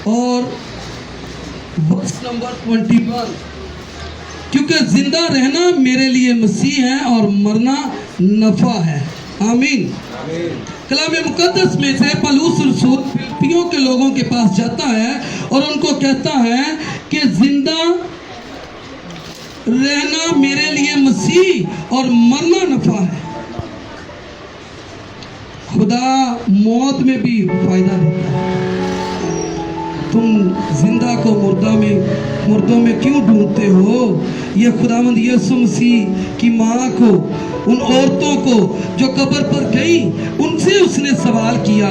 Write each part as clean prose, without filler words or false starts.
और verse number 21, क्योंकि जिंदा रहना मेरे लिए मसीह है और मरना नफा है। आमीन। कलाम मुकद्दस में से पौलुस रसूल फिलिप्पियों के लोगों के पास जाता है और उनको कहता है कि जिंदा रहना मेरे लिए मसीह और मरना नफा है। खुदा मौत में भी फायदा देता है। तुम जिंदा को मुर्दों में क्यों ढूंढते हो? ये खुदावंद यीशु मसीह की माँ को, उन औरतों को जो कब्र पर गई, उनसे उसने सवाल किया,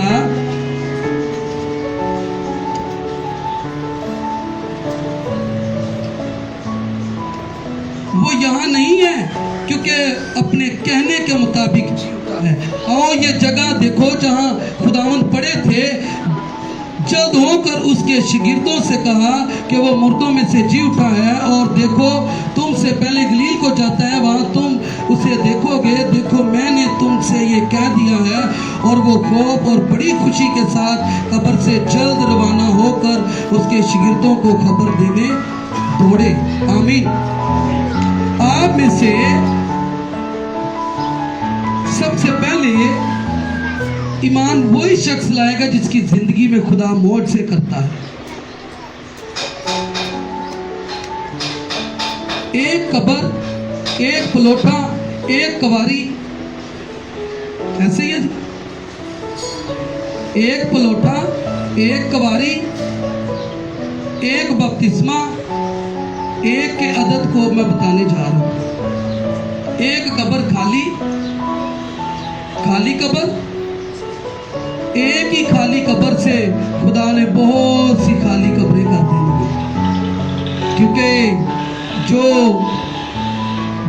वो यहाँ नहीं है क्योंकि अपने कहने के मुताबिक जी उठा है। आओ ये जगह देखो जहाँ खुदावंद पड़े थे। जल्द होकर उसके शागिर्दों से कहा कि वो मुर्दों में से जी उठा है, और देखो तुमसे पहले गलील को जाता है, वहाँ तुम उसे देखोगे। देखो मैंने तुमसे ये कह दिया है। और वो खौफ और बड़ी खुशी के साथ कब्र से जल्द रवाना होकर उसके शागिर्दों को खबर देने दौड़े। आमीन। आप में से सबसे पहले ईमान वही शख्स लाएगा जिसकी जिंदगी में खुदा मौत से करता है। एक कब्र, एक पलोटा, एक कवारी, ऐसे ही है। एक पलोटा, एक कवारी, एक बपतिस्मा, एक के अदद को मैं बताने जा रहा हूं। एक कब्र खाली कब्र, एक ही खाली कब्र से खुदा ने बहुत सी खाली कब्रें कर दी, क्योंकि जो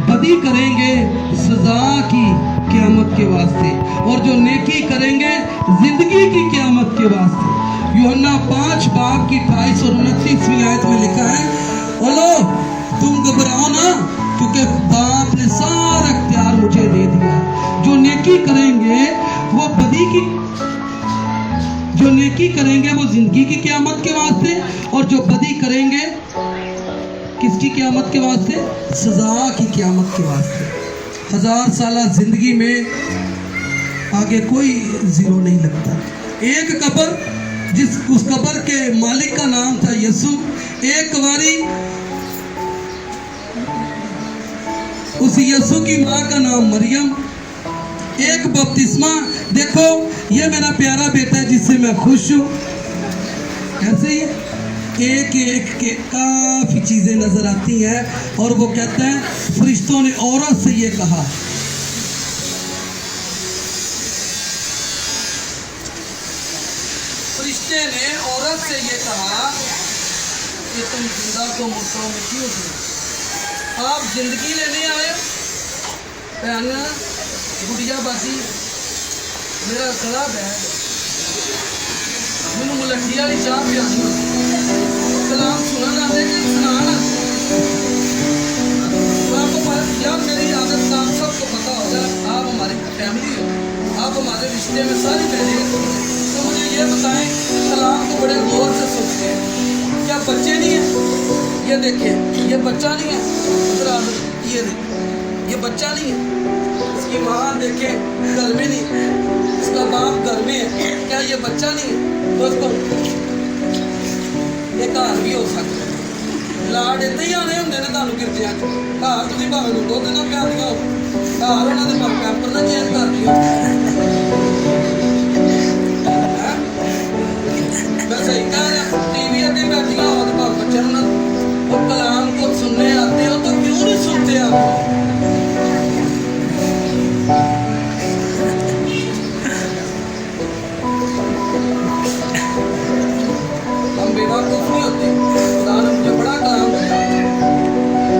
बदी करेंगे सजा की क़यामत के वास्ते, और जो नेकी करेंगे जिंदगी की क़यामत के वास्ते। यूहन्ना 5 बाब की 28 और 29वीं आयत में लिखा है, बोलो तुम घबराओ ना, क्योंकि बाप ने सारा इख्तियार मुझे दे दिया। जो नेकी करेंगे वो बदी की, जो नेकी करेंगे वो जिंदगी की क़यामत के वास्ते, और जो बदी करेंगे किसकी क़यामत के वास्ते? सजा की क़यामत के वास्ते। 1000 साल जिंदगी में आगे कोई जीरो नहीं लगता। एक कब्र, उस कब्र के मालिक का नाम था यीशु। एक कवारी, उस यीशु की माँ का नाम मरियम। एक बपतिस्मा, देखो ये मेरा प्यारा बेटा है जिससे मैं खुश हूँ। ऐसे ही एक एक के काफी चीजें नजर आती हैं, और वो कहते हैं फरिश्तों ने औरत से ये कहा, फरिश्ते ने औरत से ये कहा कि तुम जिंदा को मुर्दों में क्यों ढूंढते? आप जिंदगी लेने आए? बहन गुड़िया बाजी, मेरा गला बैठ, मैनू मुलंडी वाली चाह पियानी, कलाम सुनना आते कि सुनाना। आपको यार मेरी आदत का आप सबको पता होगा, आप हमारी फैमिली हो, आप हमारे रिश्ते में सारी पहले, तो मुझे ये बताएं, कलाम को बड़े गौर से सुनते हैं, क्या बच्चे नहीं हैं? ये देखिए, ये बच्चा नहीं है, ये देखिए, ये बच्चा नहीं है। इसकी माँ देखे घर में नहीं, इसका बाप घर में है, क्या ये बच्चा नहीं है? दोस्तों ये घर भी हो सकता है। लाड इतने ही आने होंगे ने तुहानू गिरदियां च, घर तुसीं भावें नूं दुध ना पिआंदियां हो, घर उन्हां दे पैंपर ना चेंज करदियां। मैं सही कह रहा, टीवी अगे बैठियां हो तो भावें बच्चे नूं ना, वो कलाम को सुनने आते हो तो क्यों नहीं सुनते आप? हम बेवकूफ नहीं होते। खुदा ने मुझे बड़ा कलाम दिया,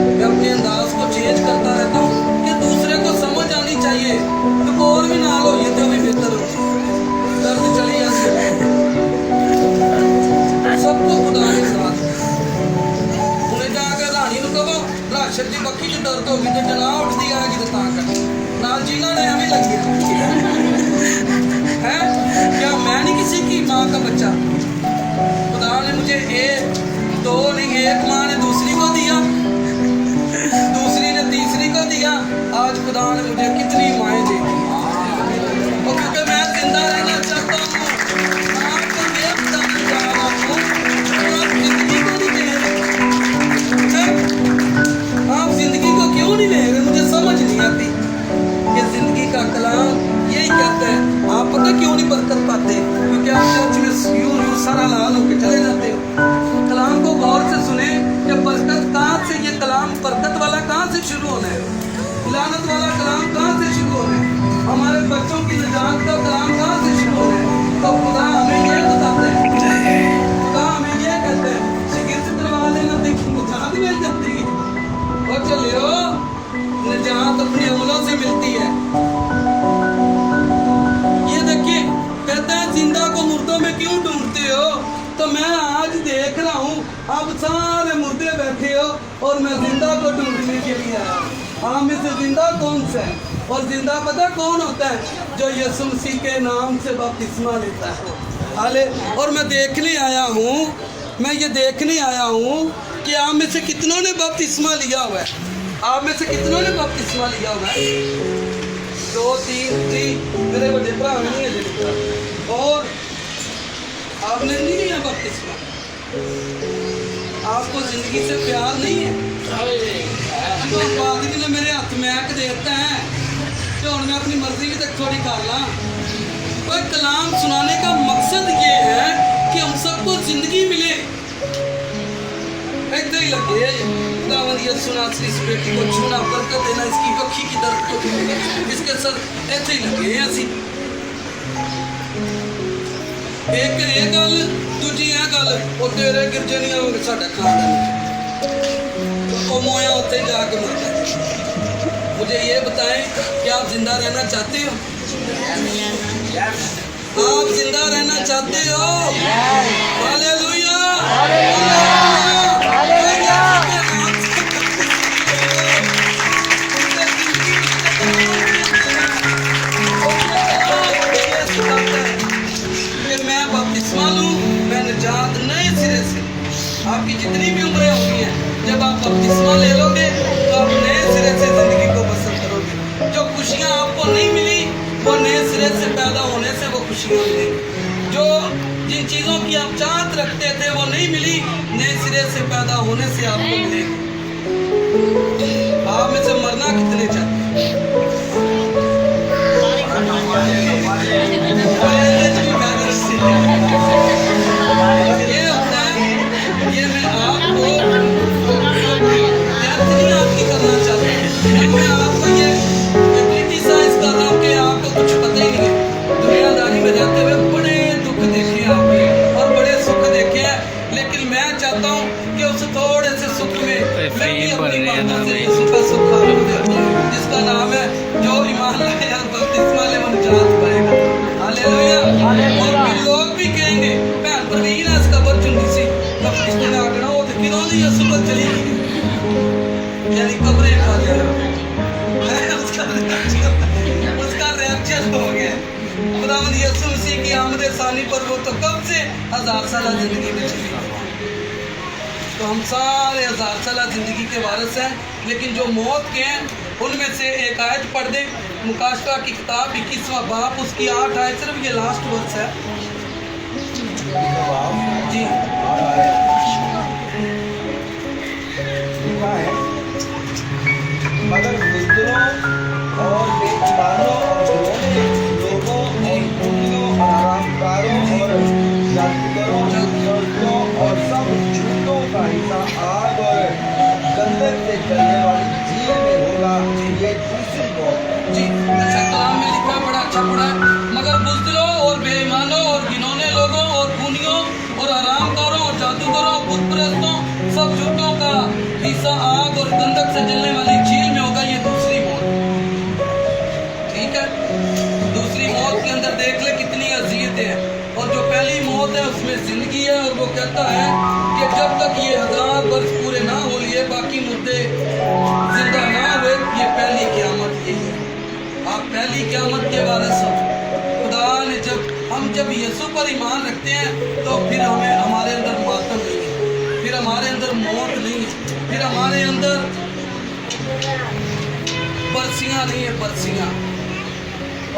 मैं अपने अंदाज को चेंज करता रहता हूँ कि दूसरे को समझ आनी चाहिए, तो और भी ना लो, ये तो भी बेहतर से शुरू होना है? लानत वाला कलाम कहाँ से शुरू होना है? हमारे बच्चों की निजात का कलाम कहाँ से शुरू होना है? तो खुदा हमें ये बताते हैं, खुदा हमें ये कहते हैं, शिकिर से करवा लेना, देखिए निजात मिल जाती है। और चलियो, निजात अपने अमलों से मिलती है। ये देखिए, कहते हैं जिंदा को मुर्दों में क्यों ढूंढते हो? तो मैं आज देख रहा हूँ आप सारे मुर्दे बैठे हो और मैं जिंदा को ढूंढने के लिए आया हूँ। आप में से जिंदा कौन सा है? और जिंदा पता कौन होता है? जो यीशु मसीह के नाम से बपतिस्मा लेता है। हाले, और मैं देखने आया हूँ, मैं ये देखने आया हूँ कि आप में से कितनों ने बपतिस्मा लिया हुआ है? आप में से कितनों ने बपतिस्मा लिया हुआ है? 2 3 जी, मेरे बड़े भरा नहीं है जी। और आपने नहीं लिया बपतिस्मा? आपको जिंदगी से प्यार नहीं है? तो पादरी ने मेरे हाथ में एक देता है तो मैं अपनी मर्जी भी तक थोड़ी कर ला। पर कलाम सुनाने का मकसद ये है कि हम सबको जिंदगी मिले। ऐसे ही लगे खुदावंद यीशु नासरी इस बेटी को छूना, बरकत देना, इसकी अखी की दर्द को देना, इसके सर ऐसे ही लगे हैं असी। एक ये गल, दूजी यह गल, और तेरे गिरजे नहीं आओगे साडा खानदान, तो मोया उत्ते जाके मरता है। मुझे ये बताएं कि आप जिंदा रहना चाहते हो? आप जिंदा रहना चाहते हो? Hallelujah, hallelujah. मैं बपतिस्मा लूं, मैं निजात नए सिरे से। आपकी जितनी भी उम्रें होती हैं, जब आप बपतिस्मा ले लोगे तो आप नए सिरे से जिंदगी को बसर करोगे। जो खुशियां आपको नहीं मिली वो नए सिरे से पैदा होने से वो खुशियां मिलेंगी। जो जिन चीज़ों की आप चाहत रखते थे वो नहीं मिली, नए सिरे से पैदा होने से आपको मिलेगी। आप में से मरना कितने चाहते हैं? ये होता है, ये मैं आपको आपकी करना चाहता हूँ। मैं आपको ये क्रिटिसाइज कर रहा हूँ कि आपको कुछ पता ही नहीं है। दुनियादारी में रहते हुए बड़े दुख देखे आपने और बड़े सुख देखे हैं, लेकिन मैं चाहता हूँ कि उस थोड़े से सुख में मैं भी अपनी बातों से यीशु का सुख आपको देता हूँ, जिसका नाम है जो ईमान लाए और बपतिस्मा ले वो निजात पाएगा। हालेलुया। और भी लोग भी कहेंगे भैन प्रवीण इस कबर चुनी सी बपतिस्मा ने आखना वो तो किरों दी यीशु पर चली गई, यानी कब्रें खा लिया। उसका रिएक्शन हो गया। खुदावंद यीशु मसीह की आमद सानी पर वो तो कब से 1000 साल जिंदगी में चली गई। तो हम सारे 1000 साल जिंदगी के वारिस हैं, लेकिन जो मौत के हैं उनमें से एक आयत पढ़ दे। मुकाशवा की किताब 21वां बाप उसकी 8 आयत, सिर्फ ये लास्ट वर्स है जी। मगर बुजुर्गों और बेईमानों और लोगों और खूनियों और आरामकारों और जादूगरों और सब झूठों का हिस्सा आग और गंधक से जलने वाली झील में होगा। ये दूसरी मौत जी। अच्छा, कलाम में लिखा है, बड़ा अच्छा पढ़ा है। मगर बुज़दिलों और बेईमानों और घिनौने लोगों और खूनियों और आरामकारों और जादूगरों और बुतपरस्तों सब झूठों का हिस्सा आग और गंधक से जलने वाली झील में होगा। ये दूसरी मौत, ठीक है। दूसरी मौत के अंदर देख ले कितनी अज़ियतें हैं। और जो पहली मौत है उसमें जिंदगी है, और वो कहता है कि जब तक ये 1000 वर्ष पूरे ना हो लिए बाकी मुर्दे जिंदा ना हुए, ये पहली क़यामत यही है। आप पहली क़यामत के वारिस हो। खुदा ने जब यीशु पर ईमान रखते हैं तो फिर हमारे अंदर मातम नहीं है, फिर हमारे अंदर मौत नहीं है, फिर हमारे अंदर बरसियाँ नहीं है, बरसियाँ।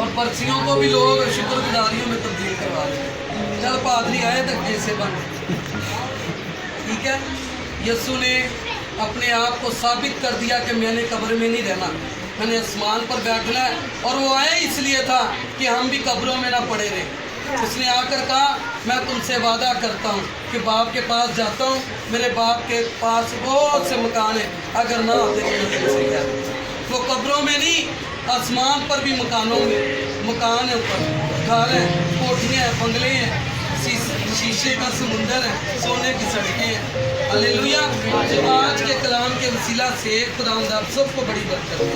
और बरसियों को भी लोग शुक्रगुजारियों में तब्दील करवा देते। चल पादरी आए तक जैसे बन, ठीक है। यीशु ने अपने आप को साबित कर दिया कि मैंने कब्र में नहीं रहना, मैंने आसमान पर बैठना है। और वो आए इसलिए था कि हम भी कब्रों में ना पड़े रहे। उसने आकर कहा, मैं तुमसे वादा करता हूँ कि बाप के पास जाता हूँ, मेरे बाप के पास बहुत से मकान हैं, अगर ना आते तो मैं तुमसे कह दूँ। वो कब्रों में नहीं, आसमान पर भी मकानों में मकान है, ऊपर घर हैं, कोठियाँ हैं, बंगले हैं, शीशे का समुंदर है, सोने की सड़कें हैं। हालेलुया। तो आज के कलाम के वसीला से खुदावंद आप सबको बड़ी बरकत दे।